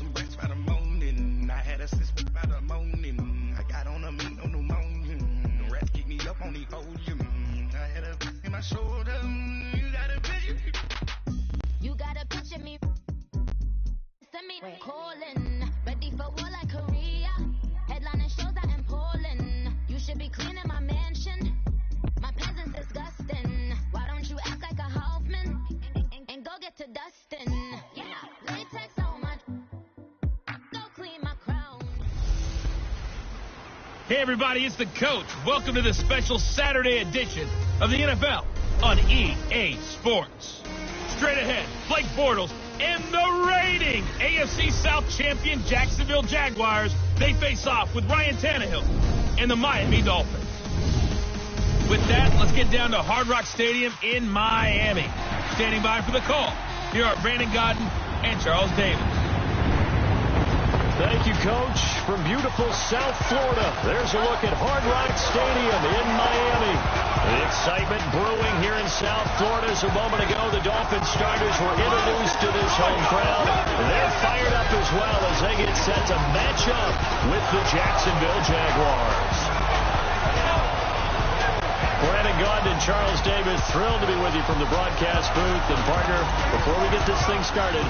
some bricks by the morning. I had a sister by the morning. I got on a meat on the morning. The rats keep me up on the podium. I had a in my shoulder. You got a picture. You got a picture me. Send me calling. Ready for war like Korea. Headlining shows out in Poland. You should be cleaning my mansion. My presence disgusting. Why don't you act like a Hoffman and go get to Dustin? Yeah, latex on my. Go clean my crown. Hey everybody, it's the coach. Welcome to the special Saturday edition of the NFL on EA Sports. Straight ahead, Blake Bortles and the reigning AFC South champion Jacksonville Jaguars. They face off with Ryan Tannehill and the Miami Dolphins. With that, let's get down to Hard Rock Stadium in Miami. Standing by for the call, here are Brandon Godden and Charles Davis. Thank you, Coach. From beautiful South Florida, there's a look at Hard Rock Stadium in Miami. The excitement brewing here in South Florida. As a moment ago, the Dolphins starters were introduced to this home crowd. They're fired up as well as they get set to match up with the Jacksonville Jaguars. Brandon Gaudin and Charles Davis, thrilled to be with you from the broadcast booth. And partner, before we get this thing started,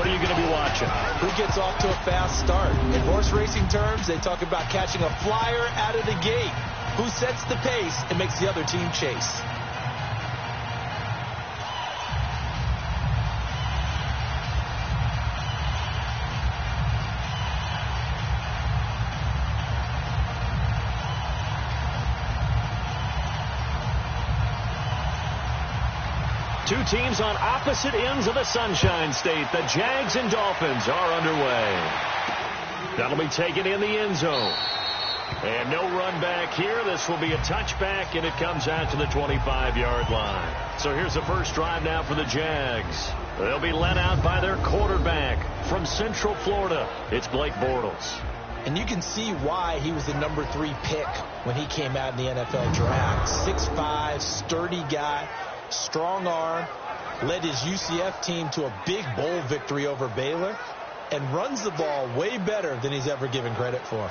what are you going to be watching? Who gets off to a fast start? In horse racing terms, they talk about catching a flyer out of the gate. Who sets the pace and makes the other team chase? Two teams on opposite ends of the Sunshine State. The Jags and Dolphins are underway. That'll be taken in the end zone. And no run back here. This will be a touchback, and it comes out to the 25-yard line. So here's the first drive now for the Jags. They'll be led out by their quarterback from Central Florida. It's Blake Bortles. And you can see why he was the number 3 pick when he came out in the NFL draft. 6'5", sturdy guy. Strong arm, led his UCF team to a big bowl victory over Baylor, and runs the ball way better than he's ever given credit for.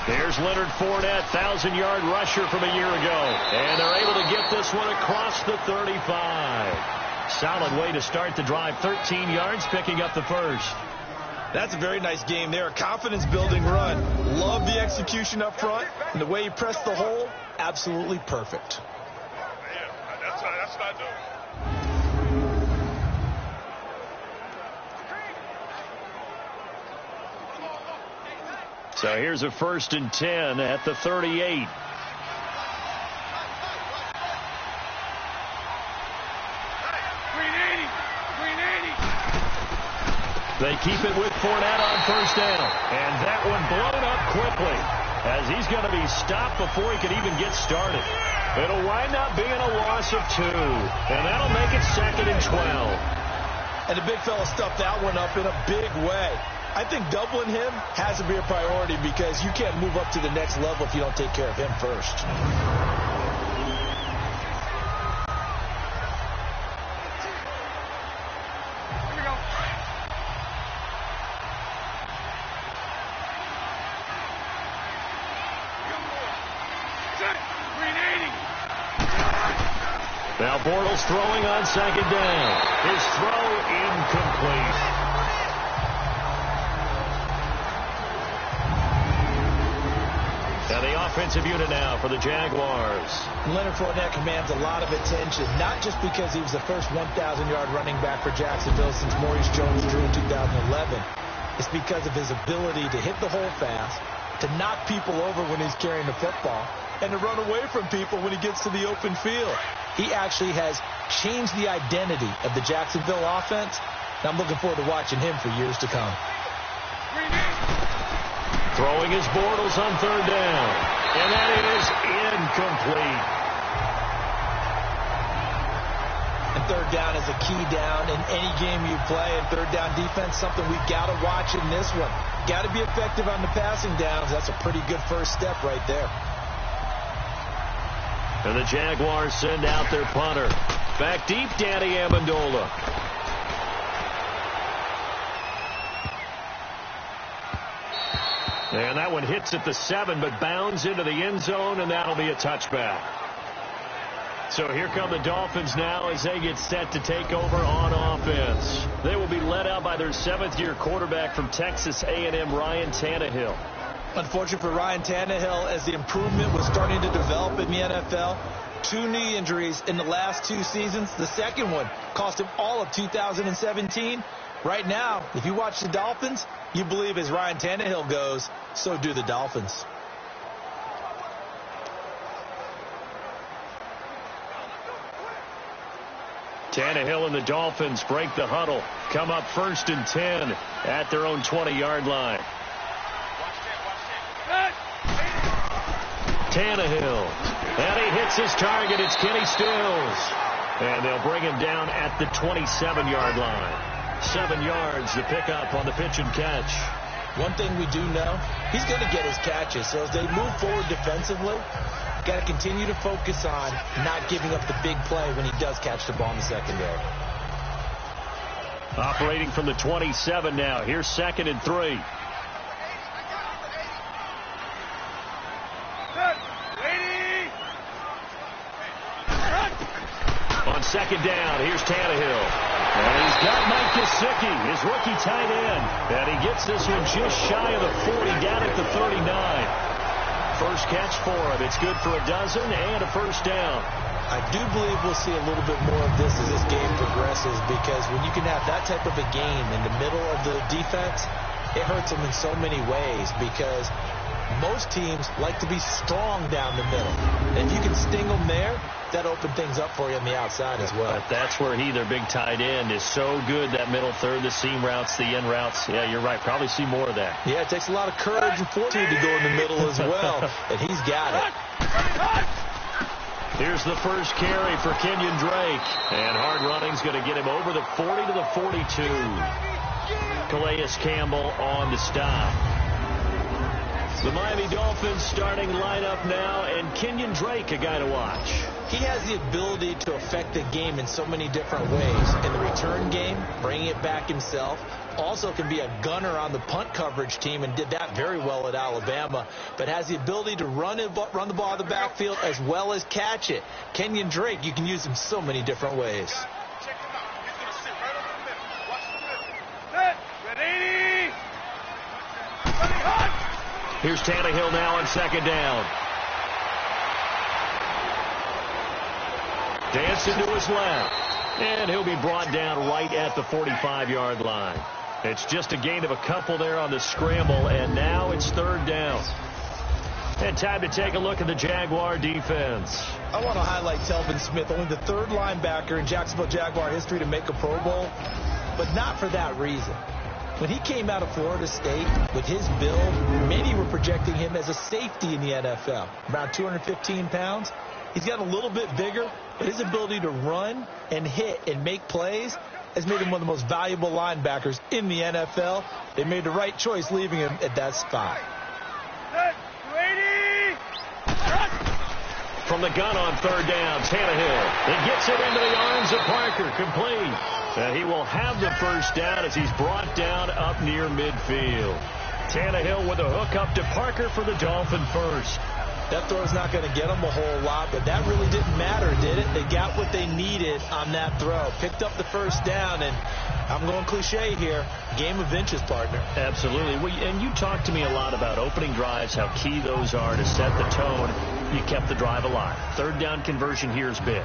There's Leonard Fournette, 1,000-yard rusher from a year ago. And they're able to get this one across the 35. Solid way to start the drive. 13 yards, picking up the first. That's a very nice game there. A confidence-building run. Love the execution up front. And the way he pressed the hole, absolutely perfect. That's what I do. So here's a 1st and 10 at the 38. They keep it with Fournette on 1st down. And that one blown up quickly as he's going to be stopped before he could even get started. It'll wind up being a loss of 2. And that'll make it 2nd and 12. And the big fella stuffed that one up in a big way. I think doubling him has to be a priority because you can't move up to the next level if you don't take care of him first. Now Bortles throwing on 2nd down. His throw incomplete. Now the offensive unit now for the Jaguars. Leonard Fournette commands a lot of attention, not just because he was the first 1,000-yard running back for Jacksonville since Maurice Jones-Drew in 2011. It's because of his ability to hit the hole fast, to knock people over when he's carrying the football, and to run away from people when he gets to the open field. He actually has changed the identity of the Jacksonville offense, and I'm looking forward to watching him for years to come. Throwing his Bortles on 3rd down, and that is incomplete. third down is a key down in any game you play, and third down defense, something we got to watch in this one. Got to be effective on the passing downs. That's a pretty good first step right there. And the Jaguars send out their punter. Back deep, Danny Amendola. And that one hits at the 7, but bounds into the end zone, and that'll be a touchback. So here come the Dolphins now as they get set to take over on offense. They will be led out by their 7th-year quarterback from Texas A&M, Ryan Tannehill. Unfortunate for Ryan Tannehill, as the improvement was starting to develop in the NFL. 2 knee injuries in the last 2 seasons. The second one cost him all of 2017. Right now, if you watch the Dolphins, you believe as Ryan Tannehill goes, so do the Dolphins. Tannehill and the Dolphins break the huddle. Come up 1st and 10 at their own 20-yard line. Tannehill. And he hits his target. It's Kenny Stills. And they'll bring him down at the 27-yard line. 7 yards to pick up on the pitch and catch. One thing we do know, he's going to get his catches. So as they move forward defensively, got to continue to focus on not giving up the big play when he does catch the ball in the secondary. Operating from the 27 now. Here's 2nd and 3. On 2nd down, here's Tannehill. And he's got Mike Gesicki, his rookie tight end. And he gets this one just shy of the 40, down at the 39. First catch for him. It's good for a dozen and a first down. I do believe we'll see a little bit more of this as this game progresses, because when you can have that type of a game in the middle of the defense, it hurts them in so many ways, because most teams like to be strong down the middle. And if you can sting them there, that opens things up for you on the outside as well. But that's where their big tight end, is so good. That middle third, the seam routes, the end routes. Yeah, you're right. Probably see more of that. Yeah, it takes a lot of courage and fortitude to go in the middle as well. And he's got it. Here's the first carry for Kenyon Drake. And hard running's going to get him over the 40 to the 42. Calais Campbell on the stop. The Miami Dolphins starting lineup now, and Kenyon Drake, a guy to watch. He has the ability to affect the game in so many different ways. In the return game, bringing it back himself. Also can be a gunner on the punt coverage team, and did that very well at Alabama. But has the ability to run the ball in the backfield as well as catch it. Kenyon Drake, you can use him so many different ways. Check him out. He's going to sit right over the middle. Watch the middle. Ready? Here's Tannehill now on 2nd down. Dancing to his left. And he'll be brought down right at the 45-yard line. It's just a gain of a couple there on the scramble, and now it's 3rd down. And time to take a look at the Jaguar defense. I want to highlight Telvin Smith, only the 3rd linebacker in Jacksonville Jaguar history to make a Pro Bowl, but not for that reason. When he came out of Florida State with his build, many were projecting him as a safety in the NFL. Around 215 pounds. He's got a little bit bigger, but his ability to run and hit and make plays has made him one of the most valuable linebackers in the NFL. They made the right choice leaving him at that spot. From the gun on 3rd down, Tannehill. He gets it into the arms of Parker, complete. He will have the first down as he's brought down up near midfield. Tannehill with a hook up to Parker for the Dolphin first. That throw's not going to get them a whole lot, but that really didn't matter, did it? They got what they needed on that throw. Picked up the first down, and I'm going cliche here, game of inches, partner. Absolutely. And you talked to me a lot about opening drives, how key those are to set the tone. You kept the drive alive. 3rd down conversion here is big.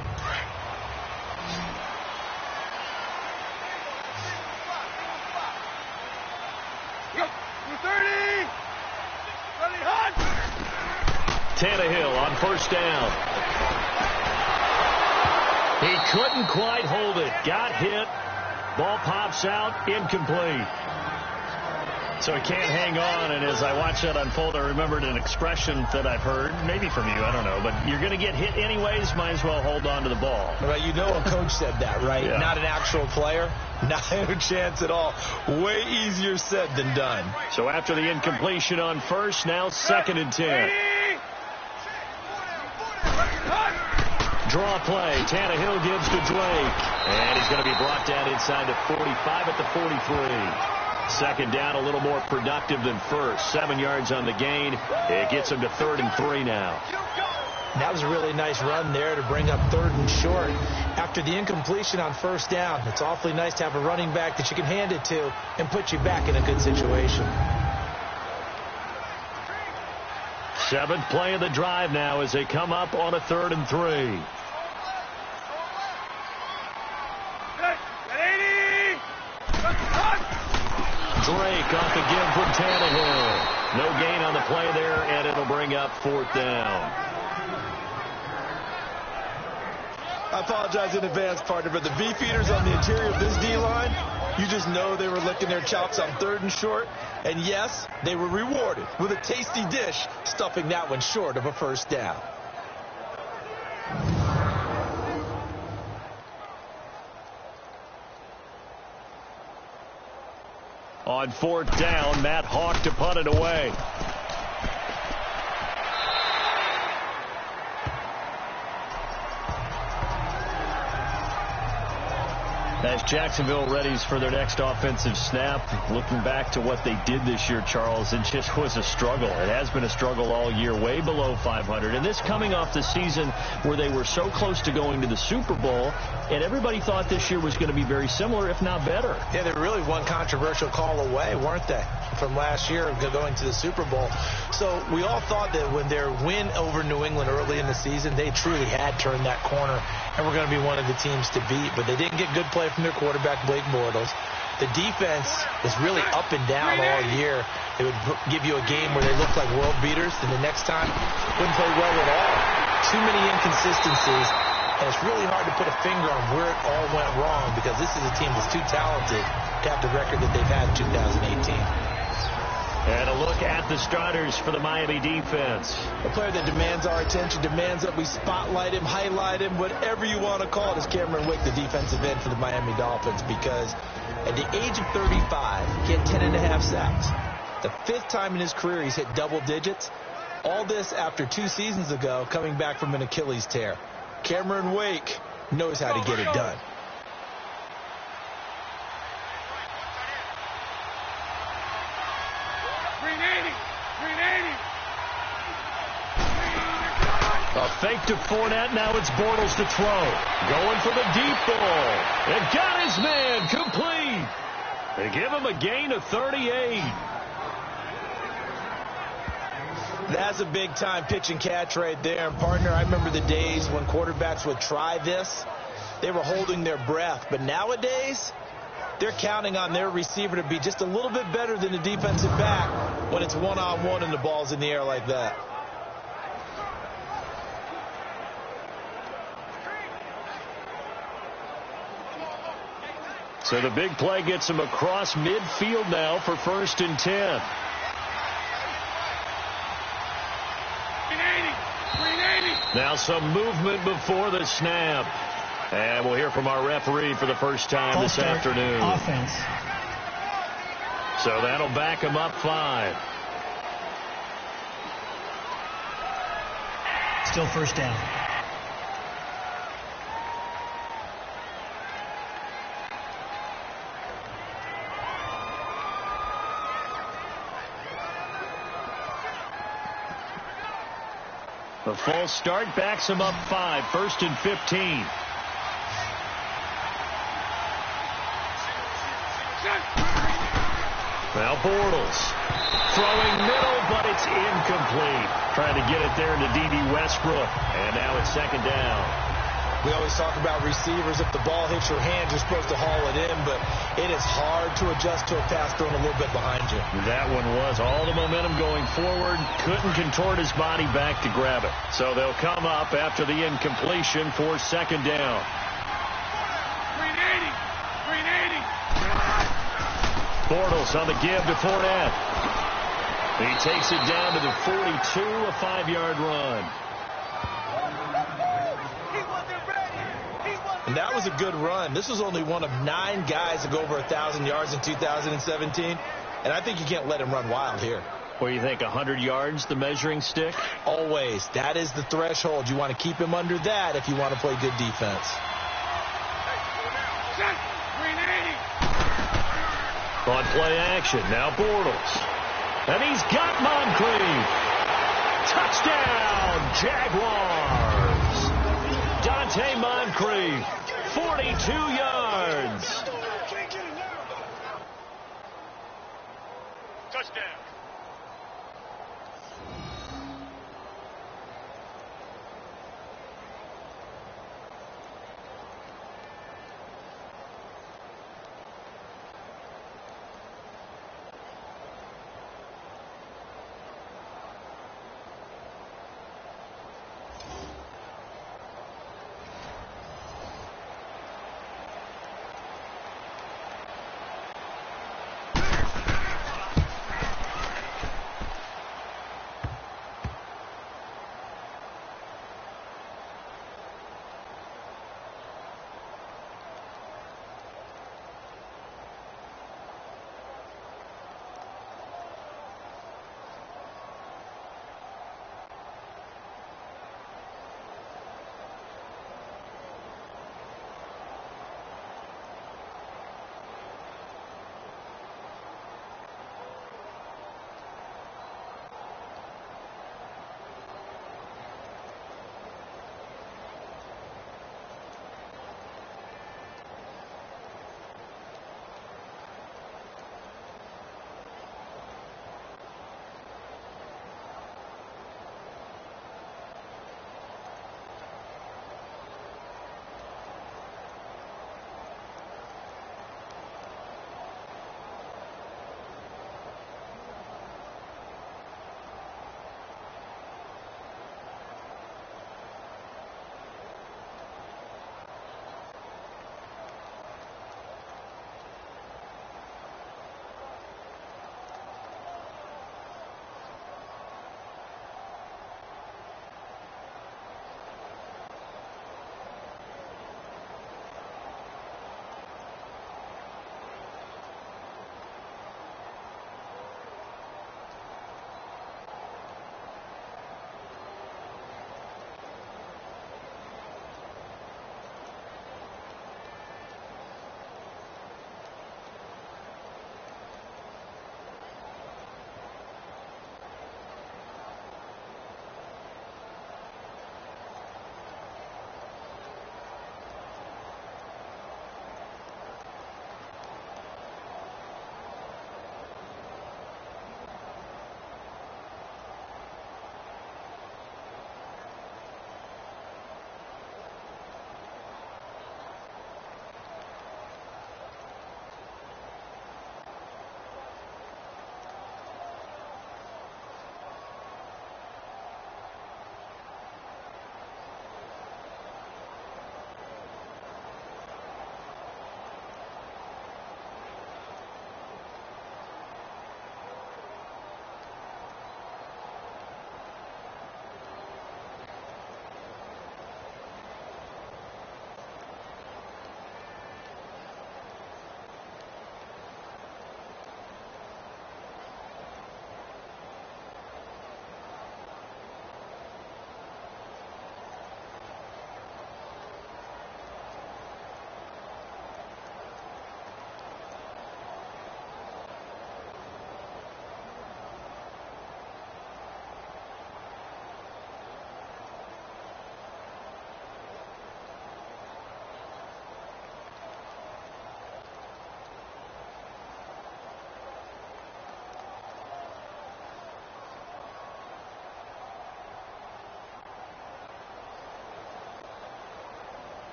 Tannehill on 1st down. He couldn't quite hold it. Got hit. Ball pops out. Incomplete. So he can't hang on, and as I watched that unfold, I remembered an expression that I've heard, maybe from you, I don't know, but you're going to get hit anyways, might as well hold on to the ball. Well, you know a coach said that, right? Yeah. Not an actual player. Not a chance at all. Way easier said than done. So after the incompletion on first, now 2nd and 10. Draw play. Tannehill gives to Drake. And he's going to be brought down inside the 45 at the 43. 2nd down, a little more productive than first. 7 yards on the gain. It gets him to 3rd and 3 now. That was a really nice run there to bring up 3rd and short. After the incompletion on 1st down, it's awfully nice to have a running back that you can hand it to and put you back in a good situation. 7th play of the drive now as they come up on a 3rd and 3. Drake off the give from Tannehill. No gain on the play there, and it'll bring up 4th down. I apologize in advance, partner, but the beefeaters on the interior of this D-line, you just know they were licking their chops on 3rd and short. And yes, they were rewarded with a tasty dish, stuffing that one short of a 1st down. On 4th down, Matt Hawk to punt it away. As Jacksonville readies for their next offensive snap, looking back to what they did this year, Charles, it just was a struggle. It has been a struggle all year, way below 500. And this coming off the season where they were so close to going to the Super Bowl, and everybody thought this year was going to be very similar, if not better. Yeah, they're really one controversial call away, weren't they, from last year going to the Super Bowl. So we all thought that when their win over New England early in the season, they truly had turned that corner and were going to be one of the teams to beat. But they didn't get good play from their quarterback, Blake Bortles. The defense is really up and down all year. They would give you a game where they looked like world beaters, and the next time wouldn't play well at all. Too many inconsistencies, and it's really hard to put a finger on where it all went wrong because this is a team that's too talented to have the record that they've had in 2018. And a look at the starters for the Miami defense. A player that demands our attention, demands that we spotlight him, highlight him, whatever you want to call it, is Cameron Wake, the defensive end for the Miami Dolphins, because at the age of 35, he had 10.5 sacks. The 5th time in his career he's hit double digits. All this after 2 seasons ago, coming back from an Achilles tear. Cameron Wake knows how to get it done. A fake to Fournette. Now it's Bortles to throw. Going for the deep ball. And got his man complete. They give him a gain of 38. That's a big-time pitch and catch right there. And, partner, I remember the days when quarterbacks would try this. They were holding their breath. But nowadays, they're counting on their receiver to be just a little bit better than the defensive back when it's one-on-one and the ball's in the air like that. So the big play gets him across midfield now for 1st and 10. Now some movement before the snap. And we'll hear from our referee for the first time this afternoon. Offense. So that'll back him up 5. Still 1st down. The false start backs him up 5. 1st and 15. Now Bortles throwing middle, but it's incomplete. Trying to get it there to D.D. Westbrook. And now it's 2nd down. We always talk about receivers. If the ball hits your hands, you're supposed to haul it in, but it is hard to adjust to a pass thrown a little bit behind you. That one was all the momentum going forward. Couldn't contort his body back to grab it. So they'll come up after the incompletion for 2nd down. Bortles on the give to Fournette. He takes it down to the 42, a 5-yard run. And that was a good run. This was only one of 9 guys to go over 1,000 yards in 2017. And I think you can't let him run wild here. What do you think, 100 yards, the measuring stick? Always. That is the threshold. You want to keep him under that if you want to play good defense. On play action, now Bortles. And he's got Moncrief. Touchdown, Jaguars. Dante Moncrief, 42 yards. Touchdown.